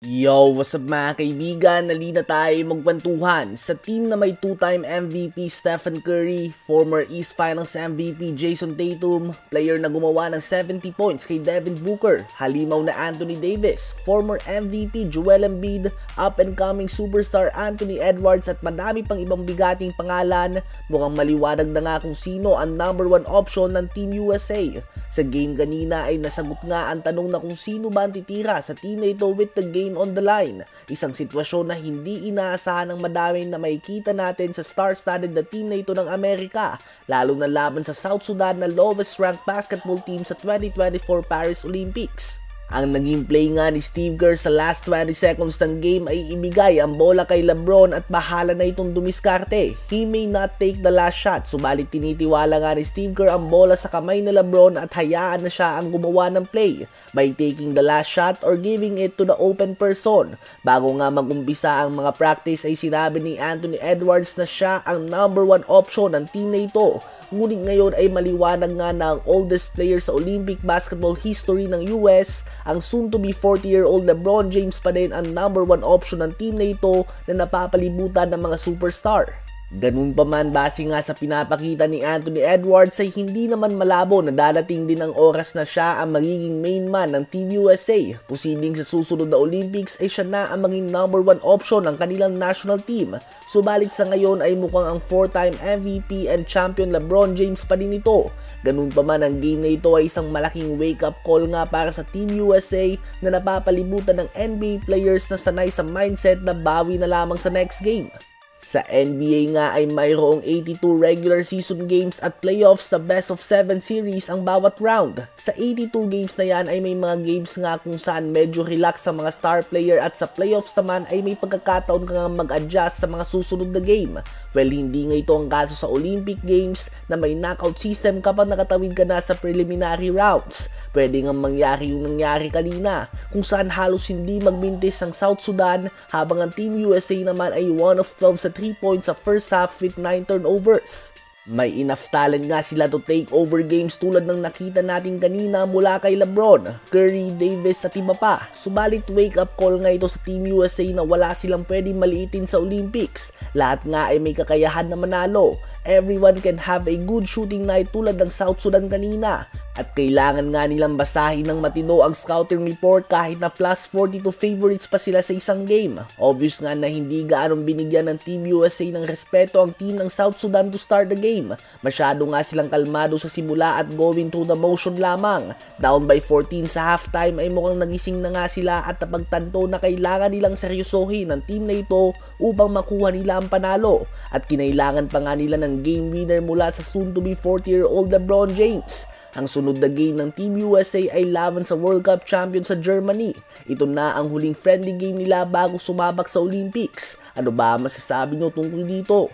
Yo, what's up mga kaibigan? Nalina tayo magkwentuhan sa team na may two-time MVP Stephen Curry, former East Finals MVP Jason Tatum, player na gumawa ng 70 points kay Devin Booker, halimaw na Anthony Davis, former MVP Joel Embiid, up-and-coming superstar Anthony Edwards at madami pang ibang bigating pangalan. Mukhang maliwanag na nga kung sino ang number 1 option ng Team USA. Sa game kanina ay nasagot nga ang tanong na kung sino ba ang titira sa team na ito with the game on the line. Isang sitwasyon na hindi inaasahan ng madami na makikita natin sa star-studded na team na ito ng Amerika, lalo na laban sa South Sudan na lowest ranked basketball team sa 2024 Paris Olympics. Ang naging play nga ni Steve Kerr sa last 20 seconds ng game ay ibigay ang bola kay LeBron at bahala na itong dumiskarte. He may not take the last shot, subalit tinitiwala nga ni Steve Kerr ang bola sa kamay ni LeBron at hayaan na siya ang gumawa ng play by taking the last shot or giving it to the open person. Bago nga mag-umpisa ang mga practice ay sinabi ni Anthony Edwards na siya ang number 1 option ng team na ito. Ngunit ngayon ay maliwanag nga na ang oldest player sa Olympic basketball history ng US, ang soon-to-be 40-year-old LeBron James pa din ang number 1 option ng team na ito na napapalibutan ng mga superstar. Ganun pa man, base nga sa pinapakita ni Anthony Edwards ay hindi naman malabo na dadating din ang oras na siya ang magiging main man ng Team USA. Posibleng sa susunod na Olympics ay siya na ang maging number 1 option ng kanilang national team. Subalit sa ngayon ay mukhang ang 4-time MVP and champion LeBron James pa din ito. Ganun pa man, ang game na ito ay isang malaking wake-up call nga para sa Team USA na napapalibutan ng NBA players na sanay sa mindset na bawi na lamang sa next game. Sa NBA nga ay mayroong 82 regular season games at playoffs na best of 7 series ang bawat round. Sa 82 games na yan ay may mga games nga kung saan medyo relax sa mga star player at sa playoffs naman ay may pagkakataon ka nga mag-adjust sa mga susunod na game. Well, hindi nga ito ang kaso sa Olympic Games na may knockout system kapag nakatawid ka na sa preliminary rounds. Pwede nga mangyari yung nangyari kanina kung saan halos hindi magbintis ang South Sudan habang ang Team USA naman ay 1 of 12 sa 3 points sa first half with 9 turnovers. May enough talent nga sila to take over games tulad ng nakita natin kanina mula kay LeBron, Curry, Davis at iba pa. Subalit wake up call nga ito sa Team USA na wala silang pwedeng maliitin sa Olympics. Lahat nga ay may kakayahan na manalo. Everyone can have a good shooting night tulad ng South Sudan kanina. At kailangan nga nilang basahin ng matino ang scouting report kahit na plus 42 favorites pa sila sa isang game. Obvious nga na hindi gaanong binigyan ng Team USA ng respeto ang team ng South Sudan to start the game. Masyado nga silang kalmado sa simula at going through the motion lamang. Down by 14 sa halftime ay mukhang nagising na nga sila at napagtanto na kailangan nilang seryosohin ang team na ito upang makuha nila ang panalo. At kinailangan pa nga nila ng game winner mula sa soon-to-be 40-year-old LeBron James. Ang sunod na game ng Team USA ay laban sa World Cup champion sa Germany. Ito na ang huling friendly game nila bago sumabak sa Olympics. Ano ba masasabi nyo tungkol dito?